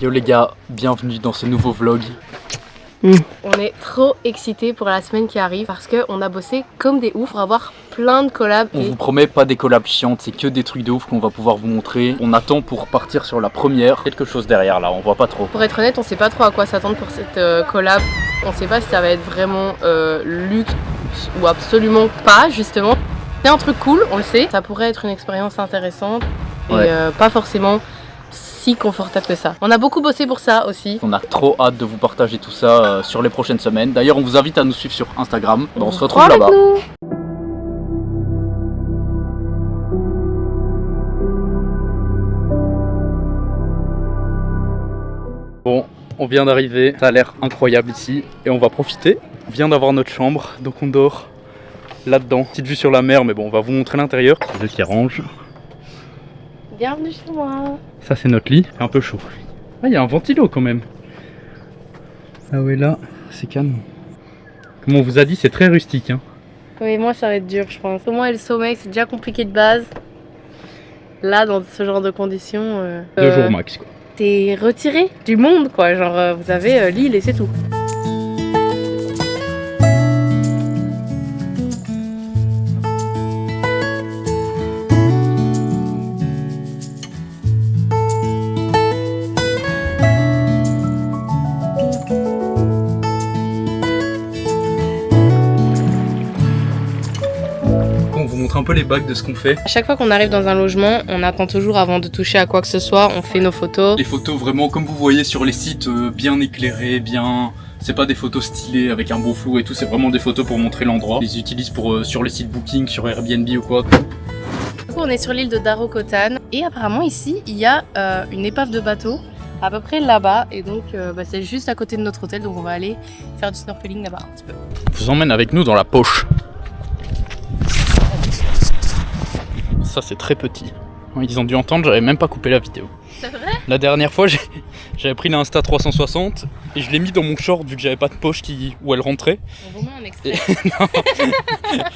Yo les gars, bienvenue dans ce nouveau vlog. On est trop excités pour la semaine qui arrive parce qu'on a bossé comme des oufs pour avoir plein de collabs. On vous promet pas des collabs chiantes, c'est que des trucs de ouf qu'on va pouvoir vous montrer. On attend pour partir sur la première. Quelque chose derrière là, on voit pas trop. Pour être honnête, on sait pas trop à quoi s'attendre pour cette collab. On sait pas si ça va être vraiment luxe ou absolument pas justement. C'est un truc cool, on le sait. Ça pourrait être une expérience intéressante et pas forcément si confortable que ça. On a beaucoup bossé pour ça aussi. On a trop hâte de vous partager tout ça sur les prochaines semaines. D'ailleurs, on vous invite à nous suivre sur Instagram. On se retrouve là-bas. Bon, on vient d'arriver. Ça a l'air incroyable ici et on va profiter. On vient d'avoir notre chambre, donc on dort là-dedans. Petite vue sur la mer, mais bon, on va vous montrer l'intérieur. Les œufs qui rangent. Bienvenue chez moi. Ça c'est notre lit, c'est un peu chaud. Ah, il y a un ventilo quand même. Ah ouais, là, c'est calme. Comme on vous a dit, c'est très rustique. Hein. Oui, moi ça va être dur je pense. Au moins et le sommeil, c'est déjà compliqué de base. Là, dans ce genre de conditions... 2 jours max quoi. T'es retiré du monde quoi, genre vous avez l'île et c'est tout. On vous montre un peu les bacs de ce qu'on fait. À chaque fois qu'on arrive dans un logement, on attend toujours avant de toucher à quoi que ce soit, on fait nos photos. Les photos vraiment comme vous voyez sur les sites, bien éclairées, bien... C'est pas des photos stylées avec un beau flou et tout, c'est vraiment des photos pour montrer l'endroit. Ils les utilisent pour sur les sites Booking, sur Airbnb ou quoi. Du coup, on est sur l'île de Darokotan et apparemment ici, il y a une épave de bateau à peu près là-bas et donc c'est juste à côté de notre hôtel, donc on va aller faire du snorkeling là-bas un petit peu. On vous emmène avec nous dans la poche. Ça c'est très petit. Ils ont dû entendre, j'avais même pas coupé la vidéo. C'est vrai ? La dernière fois, j'avais pris l'Insta 360 et je l'ai mis dans mon short vu que j'avais pas de poche où elle rentrait. On vous met un extrait.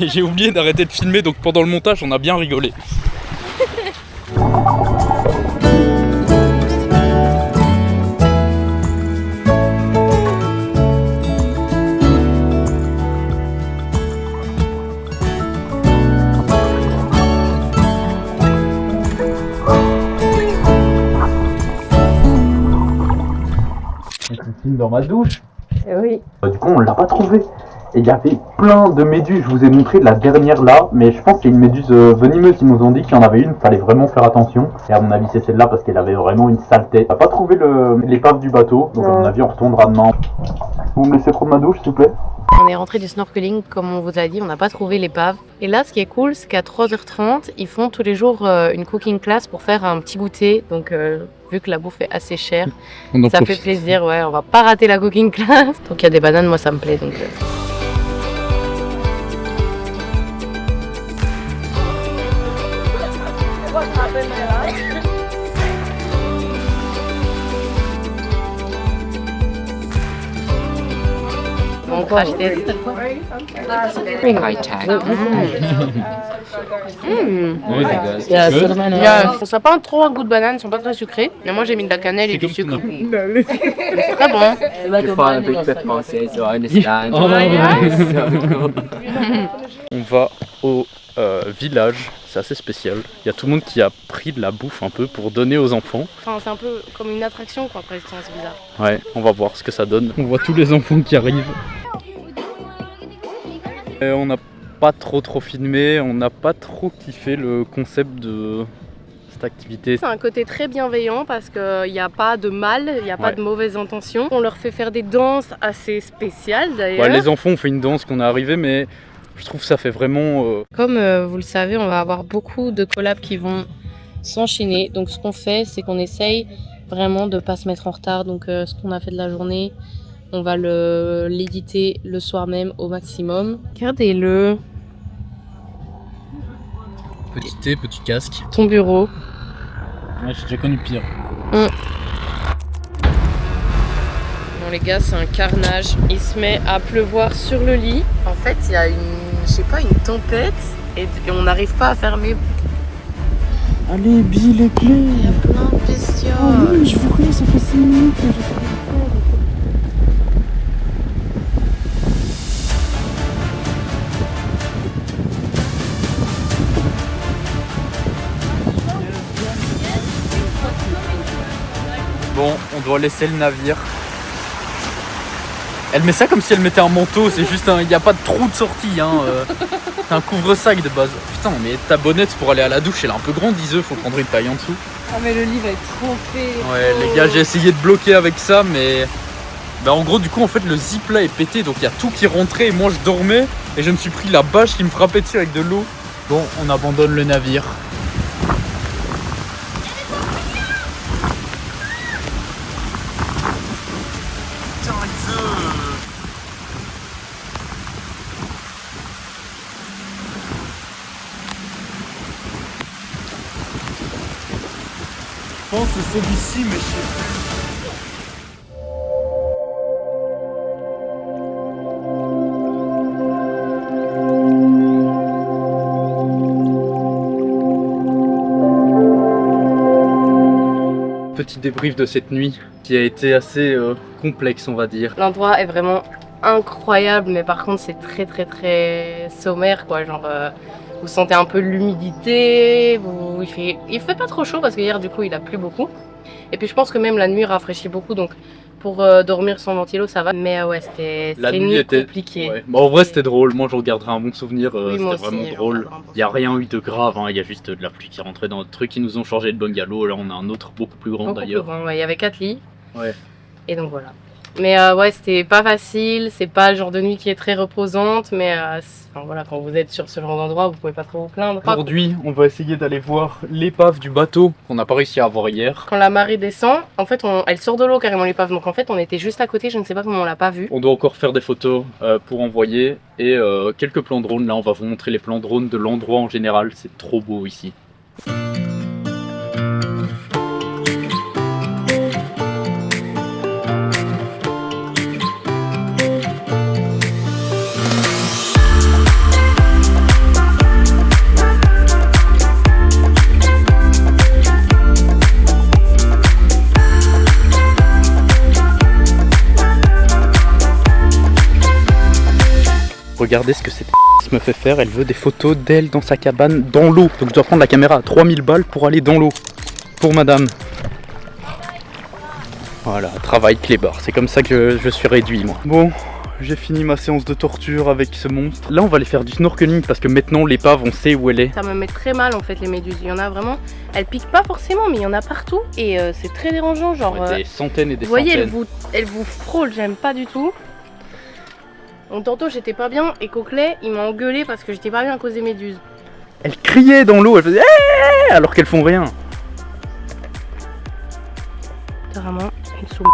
Et j'ai oublié d'arrêter de filmer, donc pendant le montage, on a bien rigolé. Dans ma douche. Oui. Du coup on l'a pas trouvé. Et il y avait plein de méduses, je vous ai montré la dernière là, mais je pense que c'est une méduse venimeuse, ils nous ont dit qu'il y en avait une, fallait vraiment faire attention. Et à mon avis c'est celle-là parce qu'elle avait vraiment une saleté. On n'a pas trouvé l'épave du bateau, donc à mon avis on retournera demain. Vous me laissez prendre ma douche s'il vous plaît? On est rentré du snorkeling comme on vous a dit, on n'a pas trouvé l'épave. Et là ce qui est cool, c'est qu'à 3h30, ils font tous les jours une cooking class pour faire un petit goûter. Donc vu que la bouffe est assez chère, ça fait plaisir, ouais, on va pas rater la cooking class. Donc il y a des bananes, moi ça me plaît. Donc, on crash test. High tech. Ça n'a pas trop un goût de banane, ils sont pas très sucrés. Mais moi j'ai mis de la cannelle et du sucre. C'est très bon. On va au village, c'est assez spécial. Il y a tout le monde qui a pris de la bouffe un peu pour donner aux enfants. Enfin, c'est un peu comme une attraction quoi, presque, c'est bizarre. Ouais, on va voir ce que ça donne. On voit tous les enfants qui arrivent. On n'a pas trop filmé, on n'a pas trop kiffé le concept de cette activité. C'est un côté très bienveillant parce qu'il n'y a pas de mal, il n'y a pas de mauvaises intentions. On leur fait faire des danses assez spéciales d'ailleurs. Les enfants ont fait une danse qu'on est arrivé, mais je trouve que ça fait vraiment... Comme vous le savez, on va avoir beaucoup de collabs qui vont s'enchaîner. Donc ce qu'on fait, c'est qu'on essaye vraiment de ne pas se mettre en retard. Donc ce qu'on a fait de la journée, on va l'éditer le soir même au maximum. Regardez-le. Petit thé, petit casque. Ton bureau. Ouais, j'ai déjà connu pire. Bon les gars, c'est un carnage. Il se met à pleuvoir sur le lit. En fait, il y a une tempête et on n'arrive pas à fermer. Allez, bille les clés. Il y a plein de bestiaux. Je vous prie, ça fait 6 minutes que je fais le faire. Bon, on doit laisser le navire. Elle met ça comme si elle mettait un manteau, c'est juste il n'y a pas de trou de sortie, hein. C'est un couvre-sac de base. Putain, mais ta bonnette pour aller à la douche, elle est un peu grande, diseux, faut prendre une taille en dessous. Ah mais le lit va être trop fait. Ouais, les gars, j'ai essayé de bloquer avec ça, mais... Bah en gros, du coup, en fait, le zip là est pété, donc il y a tout qui rentrait, et moi je dormais, et je me suis pris la bâche qui me frappait dessus avec de l'eau. Bon, on abandonne le navire. Je pense que c'est celui-ci, mais je sais plus. Petit débrief de cette nuit qui a été assez complexe, on va dire. L'endroit est vraiment incroyable, mais par contre c'est très sommaire quoi, genre vous sentez un peu l'humidité, il fait pas trop chaud parce que hier du coup il a plu beaucoup. Et puis je pense que même la nuit rafraîchit beaucoup, donc pour dormir sans ventilo ça va. Mais ouais, c'était une nuit compliquée. Ouais. Bon, en vrai c'était drôle, moi je regarderai un bon souvenir, Oui, c'était vraiment drôle. Il n'y a rien eu de grave, hein. Il y a juste de la pluie qui rentrait dans notre truc, ils nous ont changé de bungalow, là on a un autre beaucoup plus grand d'ailleurs. Ouais, il y avait 4 lits. Ouais. Et donc voilà. Mais ouais, c'était pas facile, c'est pas le genre de nuit qui est très reposante, mais enfin, voilà, quand vous êtes sur ce genre d'endroit, vous pouvez pas trop vous plaindre. Aujourd'hui, on va essayer d'aller voir l'épave du bateau qu'on n'a pas réussi à voir hier. Quand la marée descend, en fait, elle sort de l'eau carrément l'épave, donc en fait, on était juste à côté, je ne sais pas comment on l'a pas vu. On doit encore faire des photos pour envoyer et quelques plans drone. Là, on va vous montrer les plans drone de l'endroit en général, c'est trop beau ici. Regardez ce que cette me fait faire, elle veut des photos d'elle dans sa cabane, dans l'eau. Donc je dois prendre la caméra à 3000 balles pour aller dans l'eau. Pour madame. Voilà, travail clébard, c'est comme ça que je suis réduit moi. Bon, j'ai fini ma séance de torture avec ce monstre. Là on va aller faire du snorkeling parce que maintenant l'épave on sait où elle est. Ça me met très mal en fait les méduses, il y en a vraiment, elles piquent pas forcément mais il y en a partout et c'est très dérangeant genre... Ouais, des centaines et des vous voyez, centaines. elle vous frôle, j'aime pas du tout. Donc tantôt j'étais pas bien et Coquelet il m'a engueulé parce que j'étais pas bien à cause des méduses. Elle criait dans l'eau, elle faisait hey! Alors qu'elles font rien. C'est vraiment une soupe.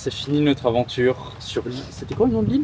C'est fini notre aventure sur l'île. C'était quoi le nom de l'île?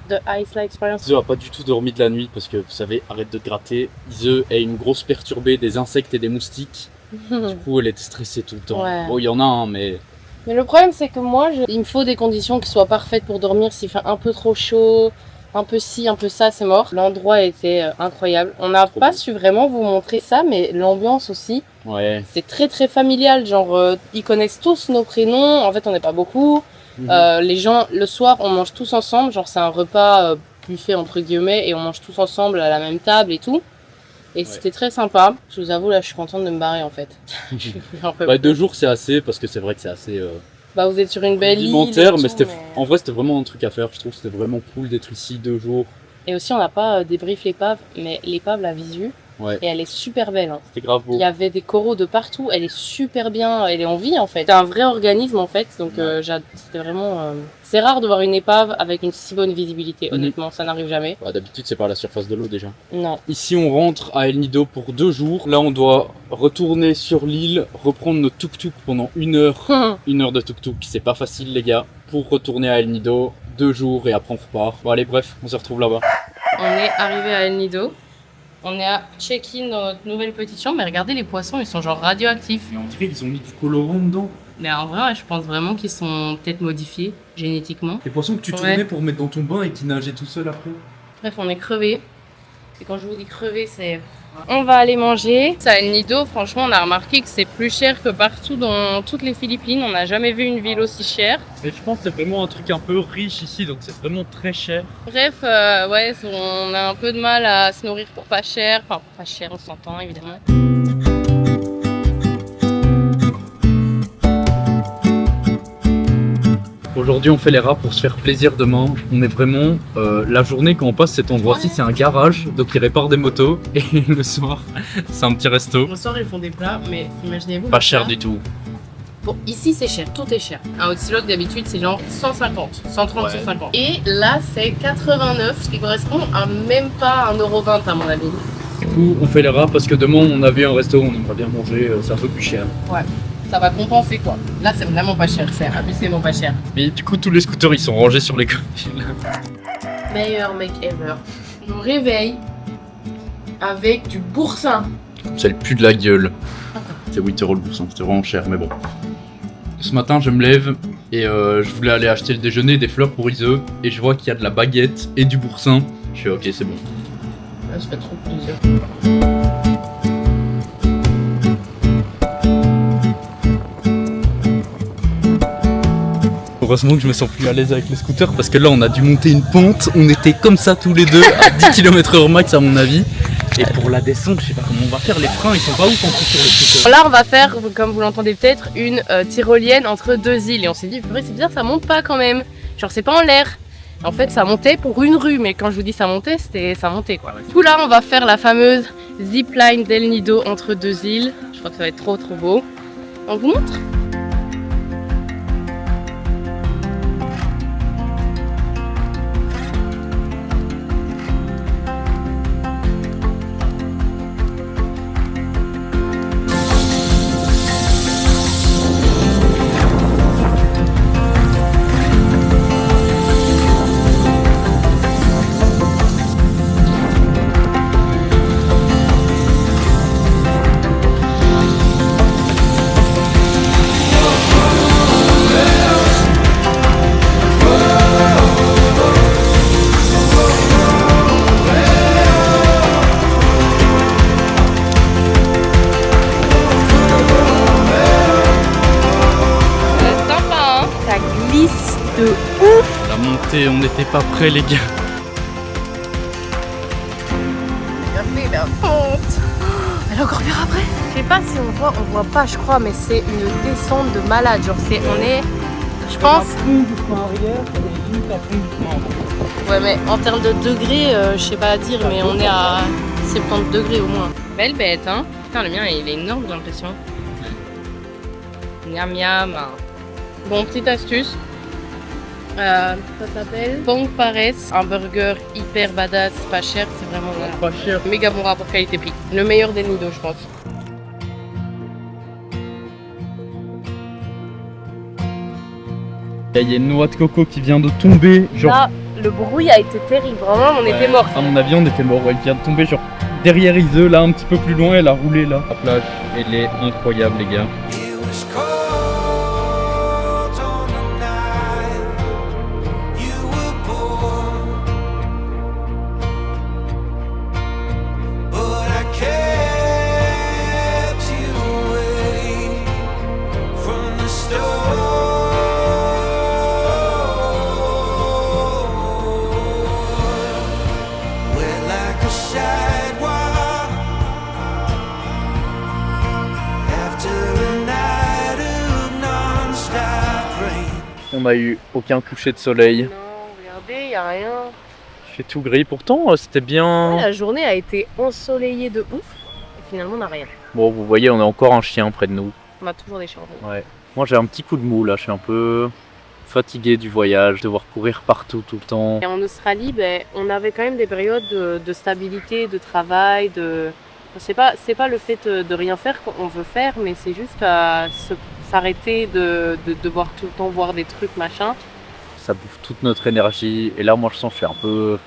The Isla Experience. Ise a pas du tout dormi de la nuit parce que vous savez, arrête de te gratter. Ise est une grosse perturbée des insectes et des moustiques. Du coup, elle était stressée tout le temps. Ouais. Bon, il y en a un, mais... Mais le problème c'est que moi, il me faut des conditions qui soient parfaites pour dormir. S'il fait un peu trop chaud, un peu ci, un peu ça, c'est mort. L'endroit était incroyable. On n'a pas su vraiment vous montrer ça, mais l'ambiance aussi. Ouais. C'est très familial, genre ils connaissent tous nos prénoms, en fait on n'est pas beaucoup. Les gens, le soir on mange tous ensemble, genre c'est un repas buffet entre guillemets et on mange tous ensemble à la même table et tout. Et c'était très sympa. Je vous avoue là je suis contente de me barrer en fait. Je suis un peu 2 jours c'est assez parce que c'est vrai que c'est assez bah vous êtes sur une belle île. alimentaire, mais tout, en vrai c'était vraiment un truc à faire. Je trouve que c'était vraiment cool d'être ici 2 jours. Et aussi on n'a pas débrief l'épave, mais l'épave la visu. Ouais. Et elle est super belle. Hein. C'était grave beau. Il y avait des coraux de partout, elle est super bien, elle est en vie en fait. C'est un vrai organisme en fait, donc c'était vraiment... C'est rare de voir une épave avec une si bonne visibilité, honnêtement, ça n'arrive jamais. Bah, d'habitude c'est par la surface de l'eau déjà. Non. Ici on rentre à El Nido pour 2 jours. Là on doit retourner sur l'île, reprendre nos tuk-tuk pendant 1 heure. 1 heure de tuk-tuk, c'est pas facile les gars. pour retourner à El Nido. 2 jours et après on repart. Bon allez bref, on se retrouve là-bas. On est arrivé à El Nido. On est à check-in dans notre nouvelle petite chambre. Mais regardez, les poissons, ils sont genre radioactifs. Mais on dirait qu'ils ont mis du colorant dedans. Mais en vrai, je pense vraiment qu'ils sont peut-être modifiés génétiquement. Les poissons que tu tournais pour mettre dans ton bain et qui nageaient tout seul après. Bref, on est crevés. Et quand je vous dis crevé, c'est... On va aller manger. Ça, à El Nido, franchement, on a remarqué que c'est plus cher que partout dans toutes les Philippines. On n'a jamais vu une ville aussi chère. Mais je pense que c'est vraiment un truc un peu riche ici, donc c'est vraiment très cher. Bref, ouais, on a un peu de mal à se nourrir pour pas cher. Enfin, pour pas cher, on s'entend évidemment. Aujourd'hui on fait les rats pour se faire plaisir demain. On est vraiment, la journée quand on passe cet endroit-ci c'est un garage, donc ils réparent des motos. Et le soir c'est un petit resto. Le soir ils font des plats, mais imaginez-vous... Pas cher du tout. Bon, ici c'est cher, tout est cher. Un Otsilog d'habitude c'est genre 150, 130, Ouais. 150. Et là c'est 89, ce qui correspond à même pas 1,20€ à mon avis. Du coup on fait les rats parce que demain on a vu un resto, on aimerait bien manger, c'est un peu plus cher. Ouais, ça va compenser quoi. Là c'est vraiment pas cher, c'est abusément pas cher. Mais du coup tous les scooters ils sont rangés sur les côtés. Meilleur mec ever. Je me réveille avec du boursin. C'est le plus de la gueule. C'est 8€ le boursin, c'était vraiment cher mais bon. Ce matin je me lève et je voulais aller acheter le déjeuner, des fleurs pour Iseu. Et je vois qu'il y a de la baguette et du boursin. Je fais ok c'est bon. Là, ça fait trop plaisir. Heureusement que je me sens plus à l'aise avec le scooter parce que là on a dû monter une pente, on était comme ça tous les deux à 10 km/h max à mon avis. Et pour la descente, je sais pas comment on va faire, les freins ils sont pas ouf en plus sur le scooter. Là on va faire, comme vous l'entendez peut-être, une tyrolienne entre 2 îles. Et on s'est dit, purée, c'est bizarre, ça monte pas quand même. Genre c'est pas en l'air. En fait ça montait pour une rue, mais quand je vous dis ça montait, ça montait quoi. Du coup là on va faire la fameuse zipline d'El Nido entre 2 îles. Je crois que ça va être trop beau. On vous montre ? La montée, on n'était pas prêts les gars. Regardez la pente. Elle est encore pire après. Je sais pas si on voit pas je crois, mais c'est une descente de malade. Genre on est, je pense... Ouais mais en termes de degrés, je sais pas à dire, mais on est à 70 degrés au moins. Belle bête hein. Putain le mien il est énorme j'ai l'impression. Miam miam. Bon petite astuce. Ça s'appelle Bong Pares, un burger hyper badass, pas cher, c'est vraiment Pas cher. méga bon rapport qualité-prix. Le meilleur des Nido je pense. Il y a une noix de coco qui vient de tomber. Genre, Là, le bruit a été terrible, vraiment on était morts. à mon avis on était mort, elle vient de tomber genre derrière Iseu, là un petit peu plus loin, elle a roulé là. La plage, elle est incroyable les gars. It was cold on the night you were born, but I kept you away from the storm. Wet like a sidewalk after a night of non-stop rain. On a eu aucun coucher de soleil. Non, regardez, y a rien. Il fait tout gris, pourtant c'était bien. La journée a été ensoleillée de ouf, et finalement on n'a rien. Bon vous voyez on a encore un chien près de nous. On a toujours des champs. Ouais. Moi j'ai un petit coup de mou là, je suis un peu fatigué du voyage, devoir courir partout tout le temps. Et en Australie, ben, on avait quand même des périodes de stabilité, de travail, de... C'est pas le fait de rien faire qu'on veut faire, mais c'est juste s'arrêter de devoir tout le temps voir des trucs, machin. ça bouffe toute notre énergie. Et là, moi, je sens que je suis un peu...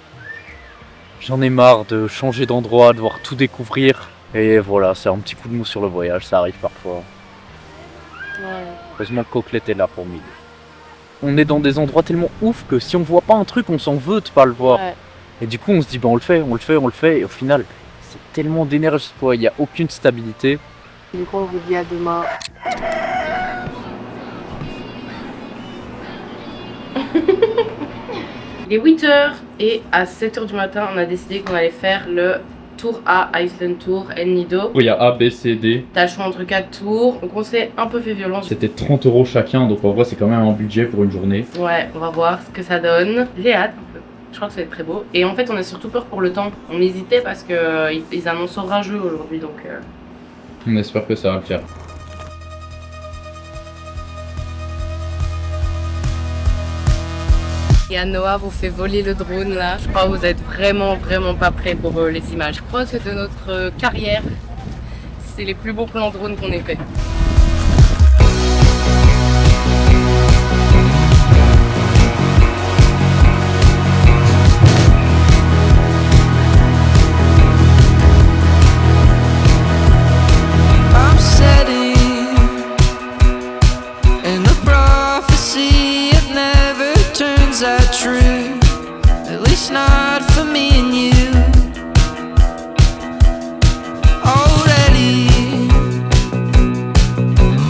J'en ai marre de changer d'endroit, de devoir tout découvrir. Et voilà, c'est un petit coup de mou sur le voyage, ça arrive parfois. Ouais. Heureusement que Coquelette est là pour m'aider. On est dans des endroits tellement ouf que si on voit pas un truc, on s'en veut de pas le voir. Ouais. Et du coup, on se dit, on le fait. Et au final, c'est tellement d'énergie, quoi. Il n'y a aucune stabilité. Du coup, on vous dit à demain. Il est 8h et à 7h du matin, on a décidé qu'on allait faire le Tour A, Iceland Tour, El Nido. Il y a A, B, C, D. T'as le choix entre 4 tours, donc on s'est un peu fait violence. C'était 30 € chacun, donc en vrai, c'est quand même un budget pour une journée. Ouais, on va voir ce que ça donne. J'ai hâte un peu. Je crois que ça va être très beau. Et en fait, on a surtout peur pour le temps. On hésitait parce qu'ils annoncent orageux aujourd'hui, donc... On espère que ça va le faire. Et à Noah vous fait voler le drone là. Je crois que vous êtes vraiment pas prêts pour les images. Je crois que de notre carrière, c'est les plus beaux plans drone qu'on ait fait. I'm setting in the prophecy, it never turns out true, at least not for me and you. Already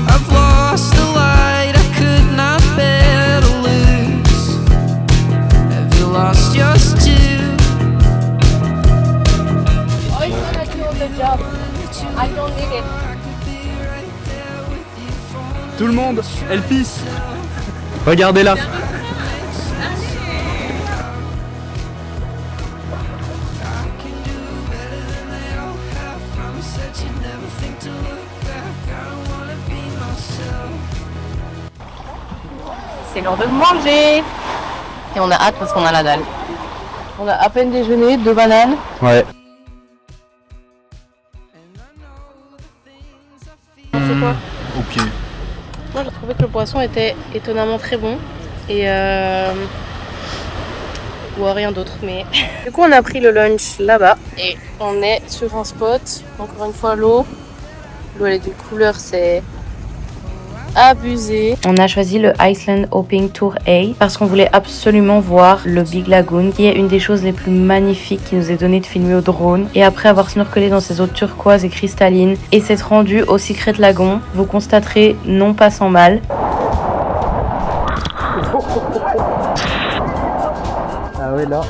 I've lost the light, I could not bear to lose. Have you lost yours too? Oh, it's gonna do the job. I don't need it. Tout le monde, elle pisse. Regardez-la. C'est l'heure de manger. Et on a hâte parce qu'on a la dalle. On a à peine déjeuné, 2 bananes. Ouais. C'est quoi? Ok. Moi j'ai trouvé que le poisson était étonnamment très bon. Et ou rien d'autre, mais... Du coup on a pris le lunch là-bas. Et on est sur un spot. Encore une fois l'eau. L'eau elle est d'une couleur, c'est... abusé. On a choisi le Iceland Hopping Tour A parce qu'on voulait absolument voir le Big Lagoon, qui est une des choses les plus magnifiques qui nous est donné de filmer au drone. Et après avoir snorkelé dans ces eaux turquoises et cristallines et s'être rendu au Secret Lagoon, vous constaterez non pas sans mal. Ah ouais, là.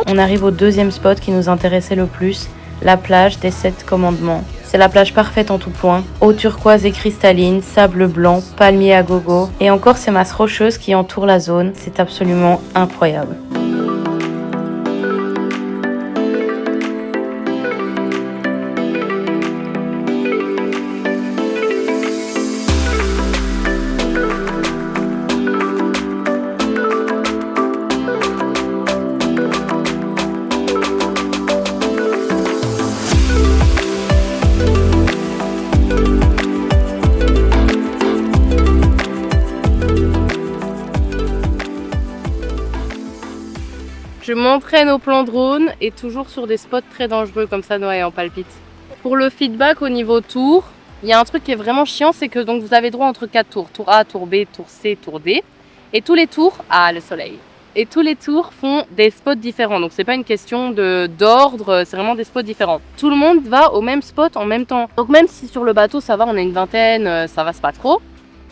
On arrive au deuxième spot qui nous intéressait le plus, la plage des 7 commandements. C'est la plage parfaite en tout point, eau turquoise et cristalline, sable blanc, palmiers à gogo, et encore ces masses rocheuses qui entourent la zone, c'est absolument incroyable. Je m'entraîne au plan drone et toujours sur des spots très dangereux comme ça, Noah, et en palpite. Pour le feedback au niveau tour, il y a un truc qui est vraiment chiant, c'est que donc vous avez droit entre 4 tours. Tour A, tour B, tour C, tour D. Et tous les tours, le soleil. Et tous les tours font des spots différents. Donc c'est pas une question d'ordre, c'est vraiment des spots différents. Tout le monde va au même spot en même temps. Donc même si sur le bateau ça va, on est une vingtaine, ça va c'est pas trop.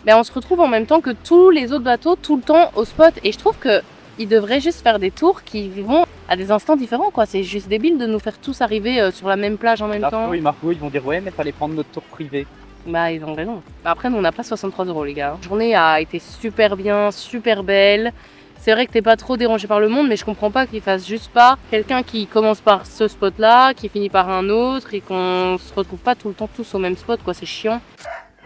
Mais on se retrouve en même temps que tous les autres bateaux tout le temps au spot. Et je trouve que ils devraient juste faire des tours qui vont à des instants différents, quoi. C'est juste débile de nous faire tous arriver sur la même plage en même temps. Oui, Marco, ils vont dire ouais, mais fallait prendre notre tour privé. Bah, ils ont raison. Après, nous, on n'a pas 63 €, les gars. La journée a été super bien, super belle. C'est vrai que t'es pas trop dérangé par le monde, mais je comprends pas qu'ils fassent juste pas quelqu'un qui commence par ce spot-là, qui finit par un autre, et qu'on se retrouve pas tout le temps tous au même spot, quoi. C'est chiant.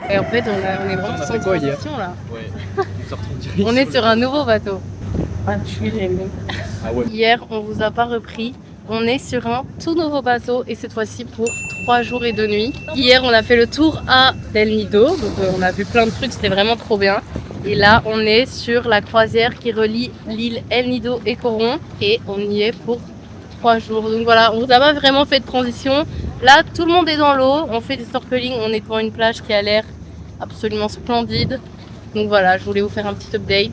Et en fait, on est vraiment On a sans fait quoi hier transition, là. Ouais. On est sur un nouveau bateau. Ah, je suis gênée. Ah ouais. Hier, on vous a pas repris On est sur un tout nouveau bateau et cette fois-ci pour 3 jours et 2 nuits. Hier, on a fait le tour à El Nido, donc on a vu plein de trucs, c'était vraiment trop bien. Et là, on est sur la croisière qui relie l'île El Nido et Coron et on y est pour 3 jours. Donc voilà, on n'a pas vraiment fait de transition. Là, tout le monde est dans l'eau, on fait du snorkeling, on est devant une plage qui a l'air absolument splendide. Donc voilà, je voulais vous faire un petit update.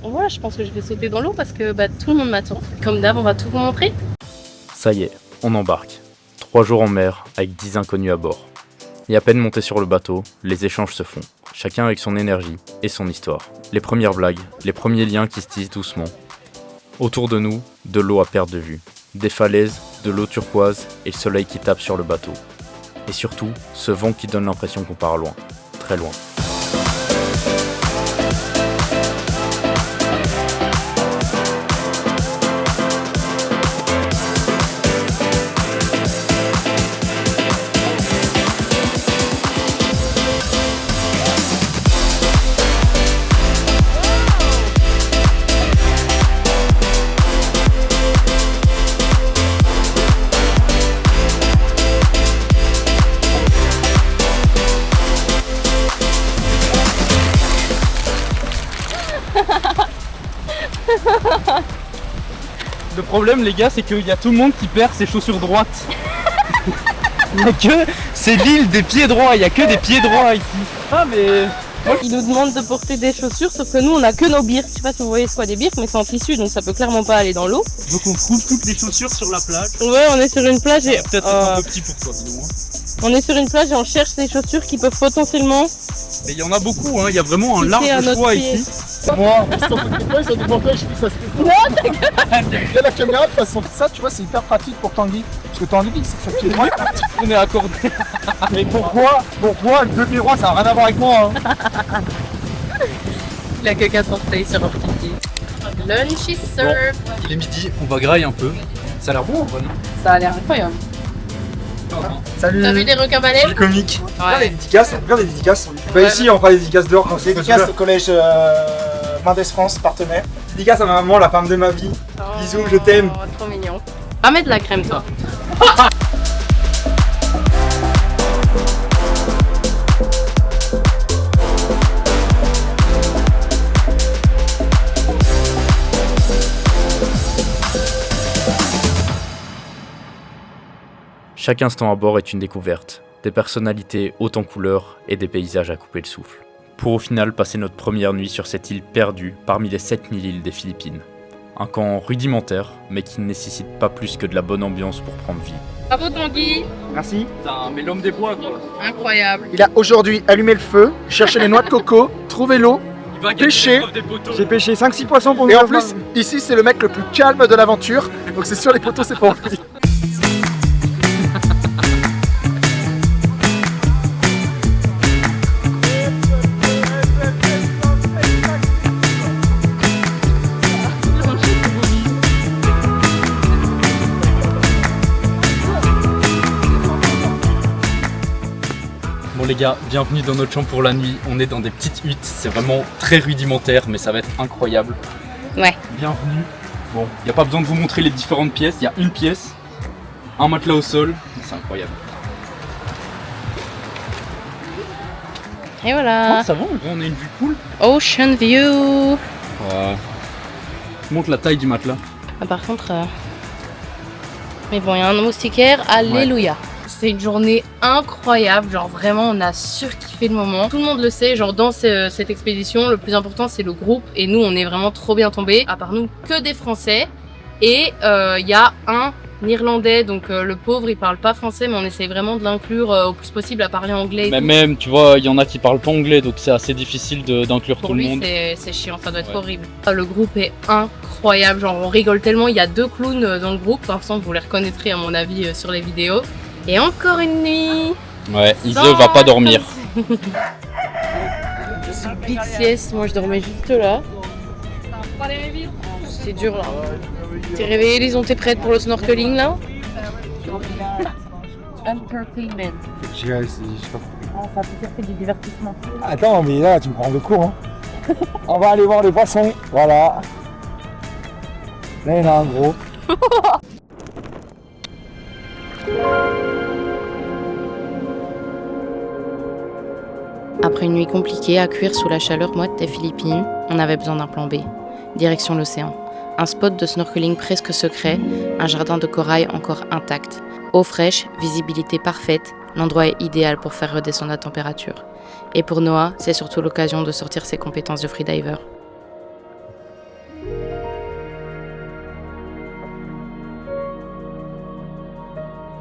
Voilà, je pense que je vais sauter dans l'eau parce que tout le monde m'attend. Comme d'hab, on va tout vous montrer. Ça y est, on embarque. 3 jours en mer avec 10 inconnus à bord. Et à peine monté sur le bateau, les échanges se font. Chacun avec son énergie et son histoire. Les premières blagues, les premiers liens qui se tissent doucement. Autour de nous, de l'eau à perte de vue. Des falaises, de l'eau turquoise et le soleil qui tape sur le bateau. Et surtout, ce vent qui donne l'impression qu'on part loin, très loin. Le problème les gars c'est qu'il y a tout le monde qui perd ses chaussures droites. C'est l'île des pieds droits, il y a que des pieds droits ici. Ah mais... Ils nous demandent de porter des chaussures sauf que nous on a que nos birks. Je sais pas si vous voyez ce quoi des birks mais c'est en tissu donc ça peut clairement pas aller dans l'eau. Donc on trouve toutes les chaussures sur la plage. Ouais, on est sur une plage et... Peut-être un peu petit pour toi dis-moi. On est sur une plage et on cherche des chaussures qui peuvent potentiellement... Mais il y en a beaucoup, hein. Il y a vraiment un Piquer à large notre choix pied. ici. Moi, ils ont demandé, je dis ça se fait pas. Il y a la caméra de façon ça, tu vois, c'est hyper pratique pour Tanguy. Parce que Tanguy, c'est sur pied droit. On est accordé. Mais pourquoi le pied droit, ça n'a rien à voir avec moi. Hein. Il a que 4 orteils sur un petit pied. Lunchy surf. Il est midi, on va grailler un peu. Ça a l'air bon en vrai, non? Ça a l'air incroyable. Salut. T'as vu des requins baleines? Le comique. Ouais. Des dédicaces, on peut faire des dédicaces. Bah ici, on fera des dédicaces dehors quand c'est. Dédicaces au collège Mendes France, partenaire. Dédicace à ma maman, la femme de ma vie. Bisous, je t'aime. Trop mignon. Va mettre de la crème toi. Chaque instant à bord est une découverte, des personnalités hautes en couleurs et des paysages à couper le souffle. Pour au final passer notre première nuit sur cette île perdue parmi les 7000 îles des Philippines. Un camp rudimentaire, mais qui ne nécessite pas plus que de la bonne ambiance pour prendre vie. Bravo Tanguy. Merci. Putain, mais l'homme des bois quoi. Incroyable. Il a aujourd'hui allumé le feu, cherché les noix de coco, trouvé l'eau. Il va Pêcher. des poteaux. J'ai pêché 5-6 poissons pour nous. Et en plus, ici, c'est le mec le plus calme de l'aventure. Donc c'est sûr, les poteaux, c'est pour lui. Bon les gars, bienvenue dans notre chambre pour la nuit. On est dans des petites huttes, c'est vraiment très rudimentaire mais ça va être incroyable. Ouais. Bienvenue. Bon, il n'y a pas besoin de vous montrer les différentes pièces, il y a une pièce, un matelas au sol, c'est incroyable. Et voilà. Oh, ça va, on a une vue cool. Ocean view. Ouais. Montre la taille du matelas. Ah, par contre... Mais bon, il y a un moustiquaire, alléluia. C'est une journée incroyable, genre vraiment on a surkiffé le moment. Tout le monde le sait, genre dans cette expédition, le plus important c'est le groupe et nous on est vraiment trop bien tombés. À part nous, que des Français. Et il y a un Irlandais, donc le pauvre il parle pas français mais on essaye vraiment de l'inclure au plus possible à parler anglais. Mais même, tu vois, il y en a qui parlent pas anglais donc c'est assez difficile d'inclure tout Pour le lui monde. c'est chiant, ça doit être horrible. Le groupe est incroyable, genre on rigole tellement, il y a 2 clowns dans le groupe, enfin vous les reconnaîtrez à mon avis sur les vidéos. Et encore une nuit. Ouais, Ise va pas dormir. Je suis big sieste, moi je dormais juste là. C'est dur là. T'es réveillée Lison, t'es prête pour le snorkeling là? Entertainment. Je sais pas. Ça peut faire du divertissement. Attends, mais là, tu me prends de court. Hein. On va aller voir les poissons. Voilà. Là, il y en a un gros. Après une nuit compliquée à cuire sous la chaleur moite des Philippines, on avait besoin d'un plan B. Direction l'océan. Un spot de snorkeling presque secret, un jardin de corail encore intact. Eau fraîche, visibilité parfaite, l'endroit est idéal pour faire redescendre la température. Et pour Noah, c'est surtout l'occasion de sortir ses compétences de freediver.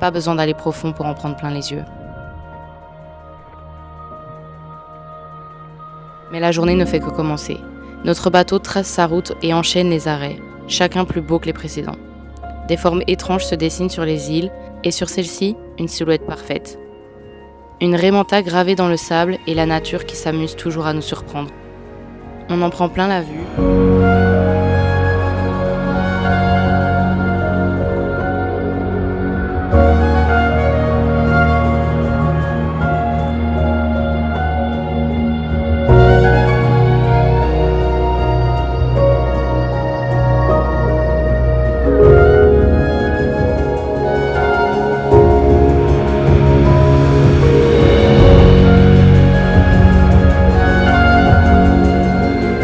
Pas besoin d'aller profond pour en prendre plein les yeux. Mais la journée ne fait que commencer. Notre bateau trace sa route et enchaîne les arrêts, chacun plus beau que les précédents. Des formes étranges se dessinent sur les îles, et sur celle-ci, une silhouette parfaite. Une raimanta gravée dans le sable et la nature qui s'amuse toujours à nous surprendre. On en prend plein la vue.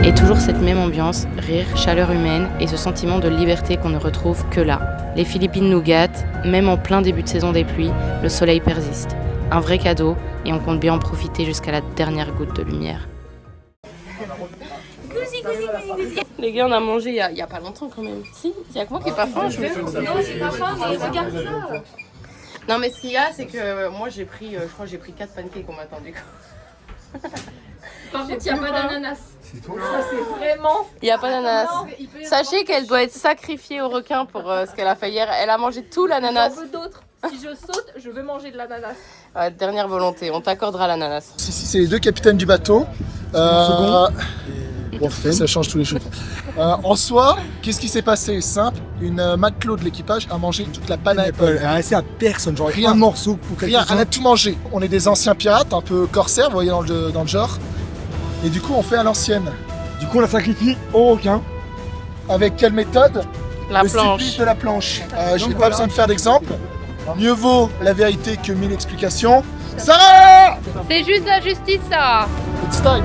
Et toujours cette même ambiance, rire, chaleur humaine et ce sentiment de liberté qu'on ne retrouve que là. Les Philippines nous gâtent, même en plein début de saison des pluies, le soleil persiste. Un vrai cadeau et on compte bien en profiter jusqu'à la dernière goutte de lumière. Les gars, on a mangé il y a pas longtemps quand même. Si, il y a que moi qui est pas faim. Non, j'ai pas faim, mais regarde ça. Non mais ce qu'il y a, c'est que moi j'ai pris, je crois que j'ai pris 4 pancakes au matin du coup. Par contre, il n'y a pas d'ananas. C'est toi. Ça, c'est vraiment. Il n'y a pas d'ananas. Sachez qu'elle doit être sacrifiée au requin pour ce qu'elle a fait hier. Elle a mangé tout l'ananas. J'en veux d'autres. Si je saute, je veux manger de l'ananas. Ouais, dernière volonté, on t'accordera l'ananas. Si, c'est les deux capitaines du bateau. Ça change tous les jours. En soi, qu'est-ce qui s'est passé? Simple, une matelot de l'équipage a mangé toute la pineapple. Elle a laissé à personne, genre Rien. un morceau pour Rien, elle a tout mangé. On est des anciens pirates, un peu corsaires, vous voyez dans le genre. Et du coup, on fait à l'ancienne. Du coup, on la sacrifie au requin. Avec quelle méthode? La Le planche. supplice de la planche. Je n'ai pas besoin de faire d'exemple. Mieux vaut la vérité que 1000 explications. Sarah! C'est juste la justice, ça. It's time.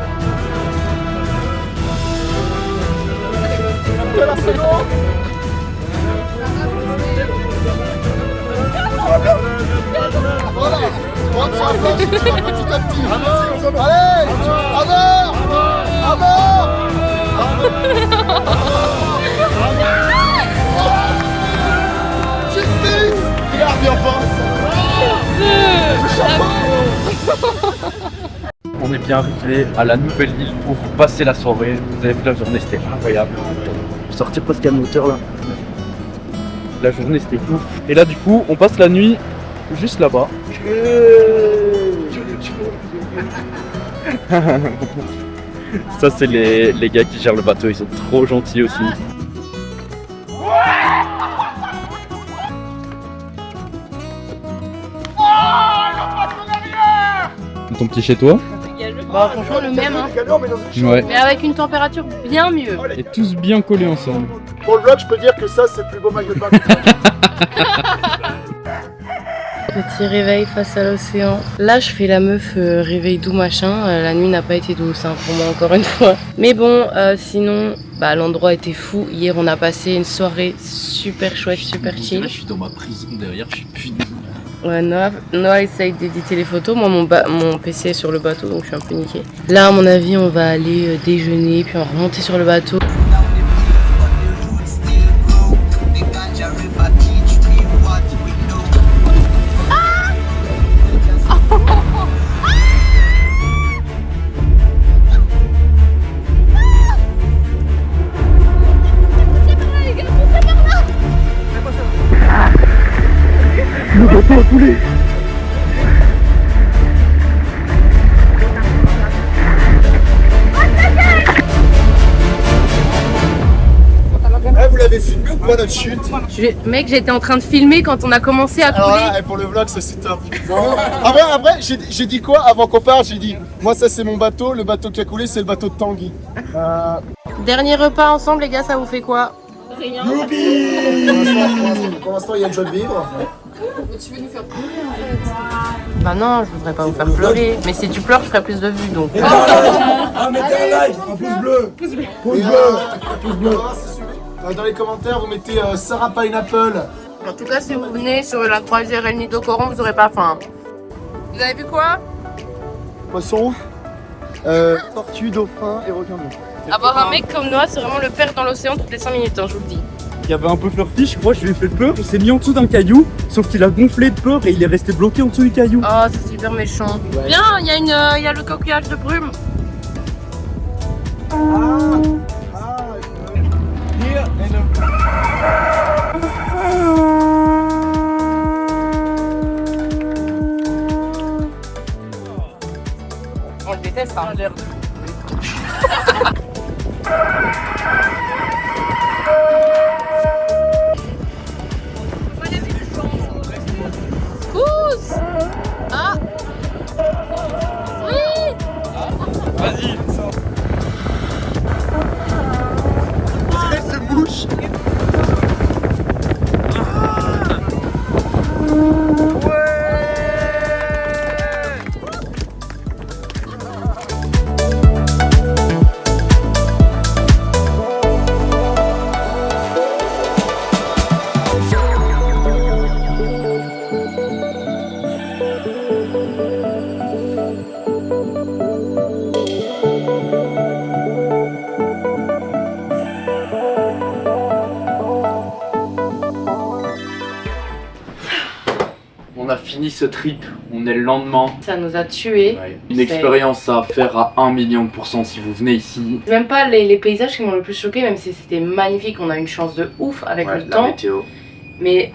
Voilà, c'est bon. Voilà, rentre sur la planche, tu vas petit à petit. Allez, à mort, à mort. Justice. Regarde bien pas. On est bien arrivé à la nouvelle île pour passer la soirée. Vous avez vu, la journée c'était incroyable. Sortir parce qu'il y a le moteur là. La journée c'était ouf. Et là du coup on passe la nuit juste là-bas. Ça c'est les gars qui gèrent le bateau, ils sont trop gentils aussi. Ton petit chez toi? Bah franchement le même hein. Ouais. Mais avec une température bien mieux. Et tous bien collés ensemble. Pour le vlog, je peux dire que ça, c'est le plus beau maillot de bain. Petit réveil face à l'océan. Là je fais la meuf réveil doux machin. La nuit n'a pas été douce hein, pour moi encore une fois. Mais bon sinon l'endroit était fou. Hier on a passé une soirée super chouette, super chill. Là, je suis dans ma prison derrière, je suis punis. Ouais, Noah essaye d'éditer les photos. Moi mon PC est sur le bateau donc je suis un peu niquée. Là à mon avis on va aller déjeuner puis on va remonter sur le bateau. Le bateau a coulé. Vous l'avez filmé ou pas notre chute? Mec j'étais en train de filmer quand on a commencé à couler. Alors là, pour le vlog, ça c'est top. Après j'ai dit quoi avant qu'on parte? J'ai dit, moi ça c'est mon bateau, le bateau qui a coulé c'est le bateau de Tanguy. Dernier repas ensemble les gars, ça vous fait quoi? Rien. Pour l'instant, il y a le joie de vivre. Tu veux nous faire pleurer en fait. Bah non, je voudrais pas vous faire pleurer. Mais si tu pleures, je ferai plus de vues donc. Ah, mettez un like, un pouce bleu. Pouce bleu. Pouce bleu. Dans les commentaires, vous mettez Sarah Pineapple. En tout cas, si vous venez sur la croisière El Nido Coron, vous aurez pas faim. Vous avez vu quoi? Poisson, tortue, dauphin et requin blanc. Avoir un mec comme Noah, c'est vraiment le perdre dans l'océan toutes les 5 minutes, hein, je vous le dis. Il y avait un peu Furfish, je crois, je lui ai fait peur, il s'est mis en dessous d'un caillou, sauf qu'il a gonflé de peur et il est resté bloqué en dessous du caillou. Oh, c'est super méchant. Ouais. Viens, il y a le coquillage de brume. On le déteste, hein. Pousse! Ah! Oui! Vas-y. Elle se bouche. On a fini ce trip, on est le lendemain. Ça nous a tués. Ouais. Une expérience à faire à 1 million % si vous venez ici. C'est même pas les paysages qui m'ont le plus choqué, même si c'était magnifique, on a une chance de ouf avec le la temps. météo. Mais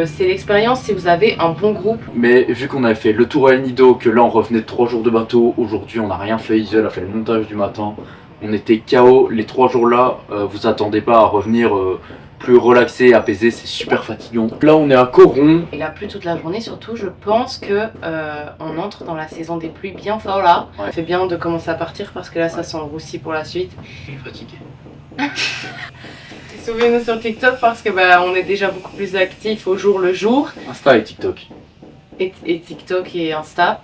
c'est l'expérience si vous avez un bon groupe. Mais vu qu'on avait fait le tour à El Nido, que là on revenait de 3 jours de bateau, aujourd'hui on n'a rien fait, Isel a fait le montage du matin. On était KO, les 3 jours là, vous attendez pas à revenir plus relaxé, apaisé, c'est super fatigant. Là on est à Coron. Il a plu toute la journée, surtout je pense que on entre dans la saison des pluies bien fort là. Ouais. C'est bien de commencer à partir parce que là ça sent le roussi pour la suite. Je suis fatigué. Suivez-nous sur TikTok parce que on est déjà beaucoup plus actifs au jour le jour. Insta et TikTok. Et TikTok et Insta.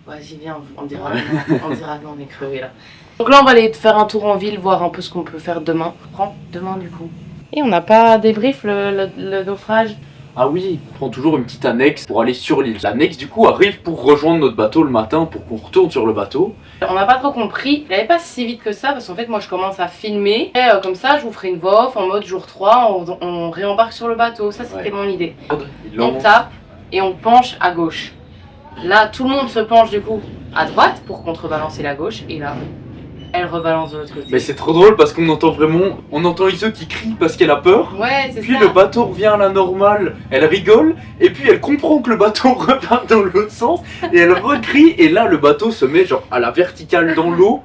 Vas-y viens, on dira que on est crevé là. Donc là on va aller faire un tour en ville, voir un peu ce qu'on peut faire demain. Prends demain du coup. Et on n'a pas débrief le naufrage. Ah oui, on prend toujours une petite annexe pour aller sur l'île. L'annexe du coup arrive pour rejoindre notre bateau le matin pour qu'on retourne sur le bateau. On n'a pas trop compris, il n'allait pas si vite que ça parce qu'en fait moi je commence à filmer. Et comme ça je vous ferai une voix off en mode jour 3, on réembarque sur le bateau, ça c'était mon idée. On tape et on penche à gauche. Là tout le monde se penche du coup à droite pour contrebalancer la gauche et là elle rebalance de l'autre côté. Mais c'est trop drôle parce qu'on entend vraiment, on entend Ise qui crie parce qu'elle a peur. Ouais, c'est ça. Puis le bateau revient à la normale, elle rigole et puis elle comprend que le bateau repart dans l'autre sens et elle recrie et là le bateau se met genre à la verticale dans l'eau.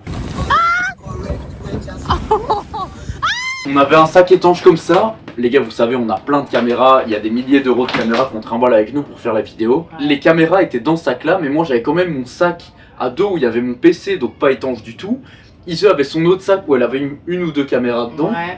On avait un sac étanche comme ça. Les gars, vous savez, on a plein de caméras, il y a des milliers d'euros de caméras qu'on trimballe avec nous pour faire la vidéo. Ouais. Les caméras étaient dans ce sac là, mais moi j'avais quand même mon sac à dos où il y avait mon PC, donc pas étanche du tout. Ise avait son autre sac où elle avait une ou deux caméras dedans. Ouais.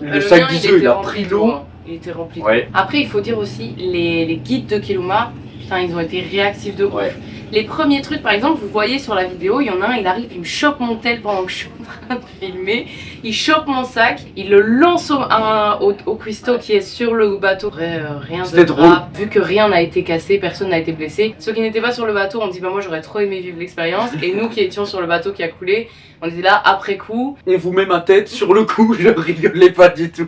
Le sac d'Ise, il a pris l'eau. Il était rempli. Ouais. Après, il faut dire aussi, les guides de Keluma, putain, ils ont été réactifs de ouf. Ouais. Les premiers trucs, par exemple, vous voyez sur la vidéo, il y en a un, il arrive, il me chope mon tel pendant que je suis en train de filmer. Il chope mon sac, il le lance au cuistot qui est sur le bateau. Rien de grave. Vu que rien n'a été cassé, personne n'a été blessé. Ceux qui n'étaient pas sur le bateau, on dit bah moi j'aurais trop aimé vivre l'expérience. Et nous qui étions sur le bateau qui a coulé, on était là après coup. On vous met ma tête sur le coup, je rigolais pas du tout.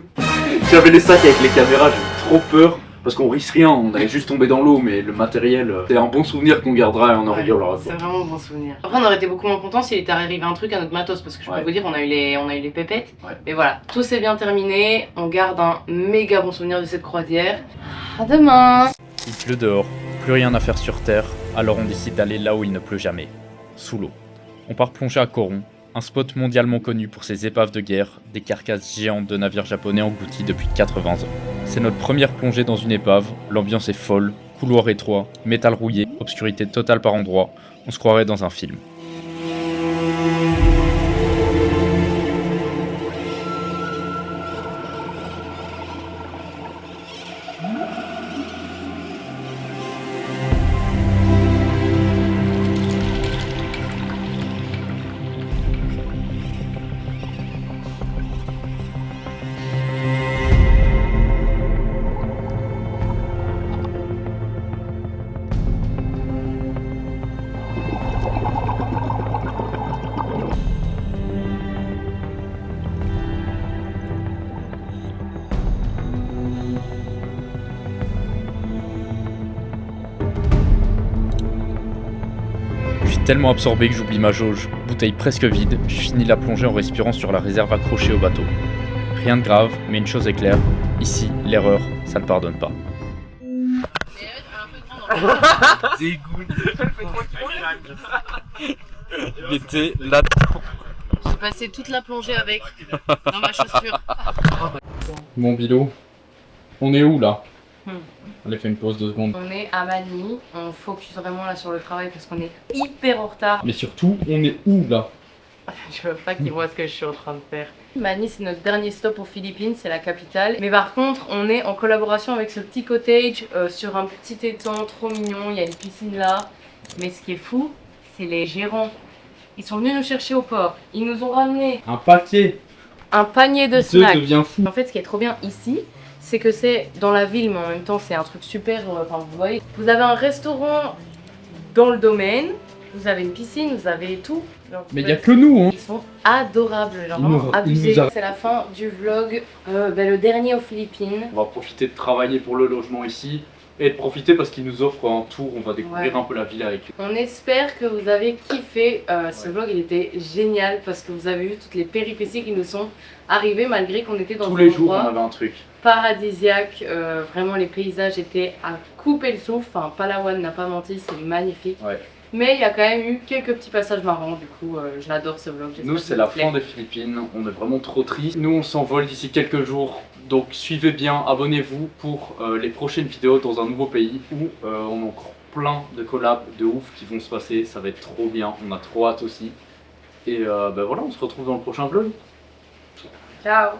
J'avais les sacs avec les caméras, j'avais trop peur. Parce qu'on risque rien, on allait juste tomber dans l'eau, mais le matériel, c'est un bon souvenir qu'on gardera et on en rigolera. C'est vraiment un bon souvenir. Après, on aurait été beaucoup moins contents s'il était arrivé un truc à notre matos, parce que je peux vous dire, on a eu les pépettes. Ouais. Mais voilà, tout s'est bien terminé, on garde un méga bon souvenir de cette croisière. À demain. Il pleut dehors, plus rien à faire sur Terre, alors on décide d'aller là où il ne pleut jamais, sous l'eau. On part plonger à Coron, un spot mondialement connu pour ses épaves de guerre, des carcasses géantes de navires japonais engloutis depuis 80 ans. C'est notre première plongée dans une épave, l'ambiance est folle, couloir étroit, métal rouillé, obscurité totale par endroits, on se croirait dans un film. suis tellement absorbé que j'oublie ma jauge. Bouteille presque vide, je finis la plongée en respirant sur la réserve accrochée au bateau. Rien de grave, mais une chose est claire, ici, l'erreur, ça ne pardonne pas. C'est good. Il était là. J'ai passé toute la plongée avec dans ma chaussure. Bon Bilo, on est où là? Allez, fais une pause 2 secondes. On est à Manille, on focus vraiment là sur le travail parce qu'on est hyper en retard. Mais surtout, on est où là? Je veux pas qu'ils voient ce que je suis en train de faire. Manille, c'est notre dernier stop aux Philippines, c'est la capitale. Mais par contre, on est en collaboration avec ce petit cottage sur un petit étang trop mignon. Il y a une piscine là. Mais ce qui est fou, c'est les gérants. Ils sont venus nous chercher au port. Ils nous ont ramené Un paquet. un panier de Il snacks. devient fou. En fait, ce qui est trop bien ici, c'est que c'est dans la ville, mais en même temps, c'est un truc super. Enfin, vous voyez, vous avez un restaurant dans le domaine, vous avez une piscine, vous avez tout. Genre, Mais il n'y a que nous, hein. ils sont adorables, genre Ils vraiment nous- abusés. ils nous a- C'est la fin du vlog, le dernier aux Philippines. On va profiter de travailler pour le logement ici et de profiter parce qu'ils nous offrent un tour, on va découvrir un peu la ville avec eux. On espère que vous avez kiffé. Ce vlog, il était génial parce que vous avez vu toutes les péripéties qui nous sont arrivées malgré qu'on était dans Tous un les jours, endroit on avait un truc. paradisiaque. Vraiment, les paysages étaient à couper le souffle. Enfin, Palawan n'a pas menti, c'est magnifique. Ouais. Mais il y a quand même eu quelques petits passages marrants. Du coup, je l'adore ce vlog. j'espère Nous, que c'est ça la vous plaît. fin des Philippines, on est vraiment trop tristes. Nous, on s'envole d'ici quelques jours, donc suivez bien, abonnez-vous pour les prochaines vidéos dans un nouveau pays où on a encore plein de collabs de ouf qui vont se passer. Ça va être trop bien, on a trop hâte aussi. Et voilà, on se retrouve dans le prochain vlog. Ciao.